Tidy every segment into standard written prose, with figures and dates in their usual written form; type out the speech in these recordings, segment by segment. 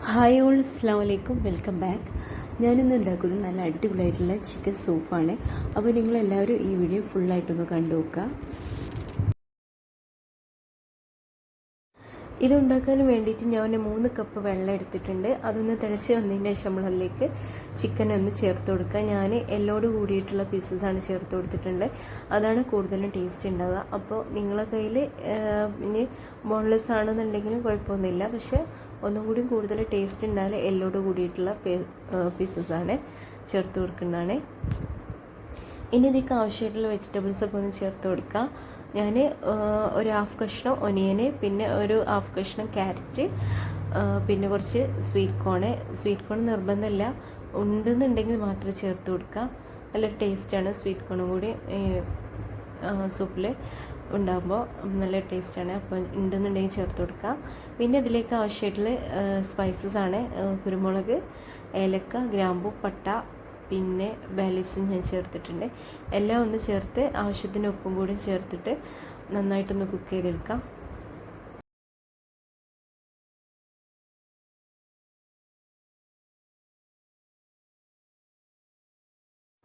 Hi all, അസ്സലാമു അലൈക്കും, welcome back. ഞാനിന്ന് ഉണ്ടാക്കുന്നത് നല്ല അടിപൊളിയായിട്ടുള്ള ചിക്കൻ സൂപ്പാണ്. അപ്പോൾ നിങ്ങളെല്ലാവരും ഈ വീഡിയോ ഫുള്ളായിട്ടൊന്ന് കണ്ടു നോക്കുക. ഇതുണ്ടാക്കാൻ വേണ്ടിയിട്ട് ഞാൻ 3 കപ്പ് വെള്ളം എടുത്തിട്ടുണ്ട്. അതൊന്ന് തിളച്ച് വന്നതിന് ശേഷം നമ്മളതിലേക്ക് ചിക്കൻ ഒന്ന് ചേർത്ത് കൊടുക്കുക. ഞാൻ എല്ലോട് കൂടിയിട്ടുള്ള പീസസാണ് ചേർത്ത് കൊടുത്തിട്ടുണ്ട്. അതാണ് കൂടുതലും ടേസ്റ്റ് ഉണ്ടാവുക. അപ്പോൾ നിങ്ങളെ കയ്യിൽ ഇനി ബോൺലെസ് ആണെന്നുണ്ടെങ്കിലും കുഴപ്പമൊന്നുമില്ല. പക്ഷേ ഒന്നും കൂടി കൂടുതൽ ടേസ്റ്റ് ഉണ്ടായാൽ എല്ലോട് കൂടിയിട്ടുള്ള പീസസാണ് ചേർത്ത് കൊടുക്കുന്നതാണ്. ഇനി ഇതിലേക്ക് ആവശ്യമായിട്ടുള്ള വെജിറ്റബിൾസൊക്കെ ഒന്ന് ചേർത്ത് കൊടുക്കുക. ഞാൻ ഒരു ഹാഫ് കഷ്ണം ഒനിയന്, പിന്നെ ഒരു ഹാഫ് കഷ്ണം ക്യാരറ്റ്, പിന്നെ കുറച്ച് സ്വീറ്റ് കോൺ നിർബന്ധമില്ല, ഉണ്ടെന്നുണ്ടെങ്കിൽ മാത്രം ചേർത്ത് കൊടുക്കുക. നല്ലൊരു ടേസ്റ്റാണ് സ്വീറ്റ് കോണും കൂടി സൂപ്പിൽ ഉണ്ടാകുമ്പോൾ നല്ല ടേസ്റ്റാണ്. അപ്പോൾ ഉണ്ടെന്നുണ്ടെങ്കിൽ ചേർത്ത് കൊടുക്കുക. പിന്നെ ഇതിലേക്ക് ആവശ്യമായിട്ടുള്ള സ്പൈസസ് ആണ് കുരുമുളക്, ഏലക്ക, ഗ്രാമ്പു, പട്ട, പിന്നെ ബേ ലീവ്സും ഞാൻ ചേർത്തിട്ടുണ്ട്. എല്ലാം ഒന്ന് ചേർത്ത് ആവശ്യത്തിന് ഉപ്പും കൂടി ചേർത്തിട്ട് നന്നായിട്ടൊന്ന് കുക്ക് ചെയ്തെടുക്കാം.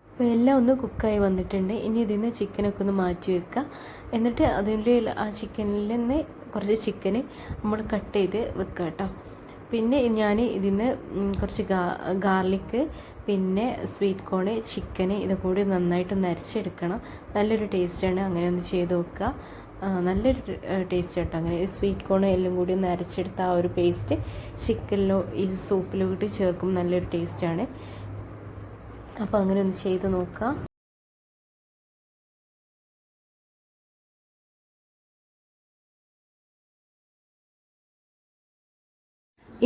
അപ്പോൾ എല്ലാം ഒന്ന് കുക്കായി വന്നിട്ടുണ്ട്. ഇനി ഇതിൽ നിന്ന് ചിക്കനൊക്കെ ഒന്ന് മാറ്റി വെക്കുക. എന്നിട്ട് അതിൻ്റെ ആ ചിക്കനിൽ നിന്ന് കുറച്ച് ചിക്കന് നമ്മൾ കട്ട് ചെയ്ത് വെക്കുക കേട്ടോ. പിന്നെ ഞാൻ ഇതിൽ നിന്ന് കുറച്ച് ഗാർലിക്ക്, പിന്നെ സ്വീറ്റ് കോണ്, ചിക്കന് ഇതൊക്കെ കൂടി നന്നായിട്ടൊന്ന് അരച്ചെടുക്കണം. നല്ലൊരു ടേസ്റ്റാണ്. അങ്ങനെ ഒന്ന് ചെയ്ത് നോക്കുക. നല്ലൊരു ടേസ്റ്റ് കേട്ടോ. അങ്ങനെ സ്വീറ്റ് കോൺ എല്ലാം കൂടി ഒന്ന് അരച്ചെടുത്ത ആ ഒരു പേസ്റ്റ് ചിക്കനിലോ ഈ സൂപ്പിലോ കൂടി ചേർക്കുമ്പോൾ നല്ലൊരു ടേസ്റ്റാണ്. അപ്പോൾ അങ്ങനെ ഒന്ന് ചെയ്ത് നോക്കുക.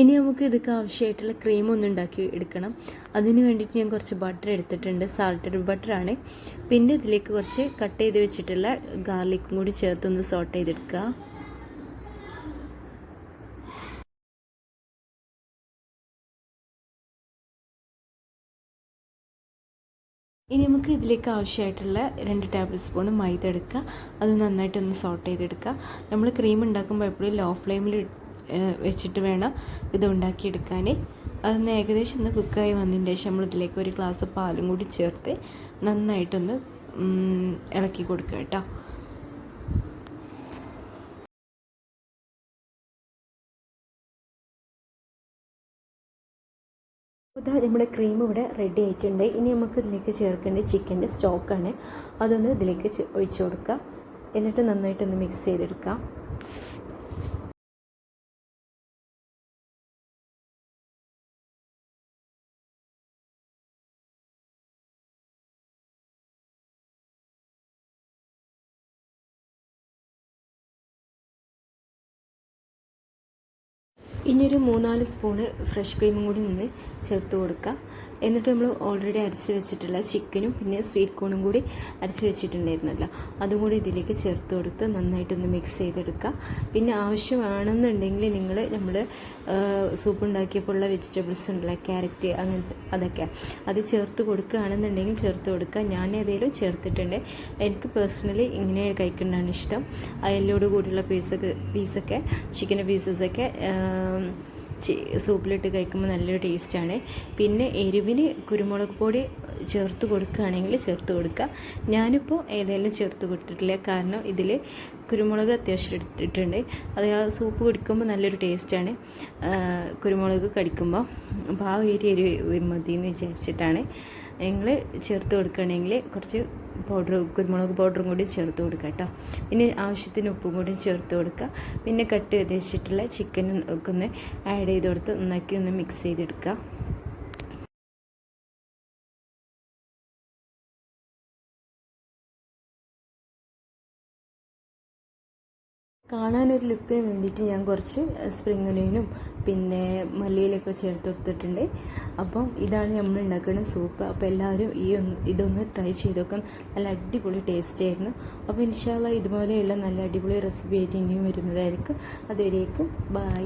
ഇനി നമുക്ക് ഇതൊക്കെ ആവശ്യമായിട്ടുള്ള ക്രീം ഒന്ന് ഉണ്ടാക്കി എടുക്കണം. അതിന് വേണ്ടിയിട്ട് ഞാൻ കുറച്ച് ബട്ടർ എടുത്തിട്ടുണ്ട്. സാൾട്ടഡ് ബട്ടറാണ്. പിന്നെ ഇതിലേക്ക് കുറച്ച് കട്ട് ചെയ്ത് വെച്ചിട്ടുള്ള ഗാർലിക്കും കൂടി ചേർത്തൊന്ന് സോട്ട് ചെയ്തെടുക്കുക. ഇനി നമുക്ക് ഇതിലേക്ക് ആവശ്യമായിട്ടുള്ള 2 ടേബിൾ സ്പൂൺ മൈദ എടുക്കുക. അത് നന്നായിട്ടൊന്ന് സോട്ട് ചെയ്തെടുക്കുക. നമ്മൾ ക്രീം ഉണ്ടാക്കുമ്പോൾ എപ്പോഴും ലോ ഫ്ലെയിമിൽ വെച്ചിട്ട് വേണം ഇത് ഉണ്ടാക്കിയെടുക്കാൻ. അതൊന്ന് ഏകദേശം ഒന്ന് കുക്കായി വന്നതിന് ശേഷം നമ്മളിതിലേക്ക് ഒരു ഗ്ലാസ് പാലും കൂടി ചേർത്ത് നന്നായിട്ടൊന്ന് ഇളക്കി കൊടുക്കുക കേട്ടോ. ഇതാ നമ്മുടെ ക്രീം ഇവിടെ റെഡി ആയിട്ടുണ്ട്. ഇനി നമുക്ക് ഇതിലേക്ക് ചേർക്കേണ്ട ചിക്കൻ്റെ സ്റ്റോക്കാണ്. അതൊന്ന് ഇതിലേക്ക് ഒഴിച്ചു കൊടുക്കുക. എന്നിട്ട് നന്നായിട്ടൊന്ന് മിക്സ് ചെയ്തെടുക്കാം. ഇനിയൊരു 3-4 സ്പൂണ് ഫ്രഷ് ക്രീമും കൂടി നിന്ന് ചേർത്ത് കൊടുക്കുക. എന്നിട്ട് നമ്മൾ ഓൾറെഡി അരച്ച് വെച്ചിട്ടുള്ള ചിക്കനും പിന്നെ സ്വീറ്റ് കോണും കൂടി അരച്ച് വെച്ചിട്ടുണ്ടായിരുന്നല്ലോ, അതും കൂടി ഇതിലേക്ക് ചേർത്ത് കൊടുത്ത് നന്നായിട്ടൊന്ന് മിക്സ് ചെയ്തെടുക്കുക. പിന്നെ ആവശ്യമാണെന്നുണ്ടെങ്കിൽ നമ്മൾ സൂപ്പ് ഉണ്ടാക്കിയപ്പോൾ ഉള്ള വെജിറ്റബിൾസ് ഉണ്ടല്ലോ, ക്യാരറ്റ് അങ്ങനത്തെ അതൊക്കെ അത് ചേർത്ത് കൊടുക്കുകയാണെന്നുണ്ടെങ്കിൽ ചേർത്ത് കൊടുക്കുക. ഞാൻ ഏതെങ്കിലും ചേർത്തിട്ടുണ്ട്. എനിക്ക് പേഴ്സണലി ഇങ്ങനെ കഴിക്കുന്നതാണ് ഇഷ്ടം. അയലോട് കൂടിയുള്ള പീസൊക്കെ ചിക്കൻ്റെ പീസസൊക്കെ സൂപ്പിലിട്ട് കഴിക്കുമ്പോൾ നല്ലൊരു ടേസ്റ്റാണ്. പിന്നെ എരിവിന് കുരുമുളക് പൊടി ചേർത്ത് കൊടുക്കുകയാണെങ്കിൽ ചേർത്ത് കൊടുക്കുക. ഞാനിപ്പോൾ ഏതായാലും ചേർത്ത് കൊടുത്തിട്ടില്ല, കാരണം ഇതിൽ കുരുമുളക് അത്യാവശ്യം എടുത്തിട്ടുണ്ട്. അത് ആ സൂപ്പ് കുടിക്കുമ്പോൾ നല്ലൊരു ടേസ്റ്റാണ് കുരുമുളക് കടിക്കുമ്പോൾ. അപ്പോൾ ആ ഒരു എരിവ് മതി എന്ന് വിചാരിച്ചിട്ടാണ്. നിങ്ങൾ ചേർത്ത് കൊടുക്കുകയാണെങ്കിൽ കുറച്ച് കുരുമുളക് പൗഡറും കൂടി ചേർത്ത് കൊടുക്കുക കേട്ടോ. പിന്നെ ആവശ്യത്തിന് ഉപ്പും കൂടി ചേർത്ത് കൊടുക്കുക. പിന്നെ കട്ട് ചെയ്ത് വെച്ചിട്ടുള്ള ചിക്കനും ഒക്കെ ഒന്ന് ആഡ് ചെയ്ത് കൊടുത്ത് നന്നാക്കി ഒന്ന് മിക്സ് ചെയ്തെടുക്കുക. കാണാനൊരു ലുക്കിന് വേണ്ടിയിട്ട് ഞാൻ കുറച്ച് സ്പ്രിംഗ് ഒനിയനും പിന്നെ മല്ലിയിലൊക്കെ ചേർത്ത് കൊടുത്തിട്ടുണ്ട്. അപ്പം ഇതാണ് നമ്മൾ ഉണ്ടാക്കുന്ന സൂപ്പ്. അപ്പോൾ എല്ലാവരും ഇതൊന്ന് ട്രൈ ചെയ്ത് നോക്കാം. നല്ല അടിപൊളി ടേസ്റ്റ് ആയിരുന്നു. അപ്പോൾ ഇൻഷാ അല്ലാഹ് ഇതുപോലെയുള്ള നല്ല അടിപൊളി റെസിപ്പി ആയിട്ട് ഇനിയും വരുന്നതായിരിക്കും. അതുവരേക്കും ബൈ.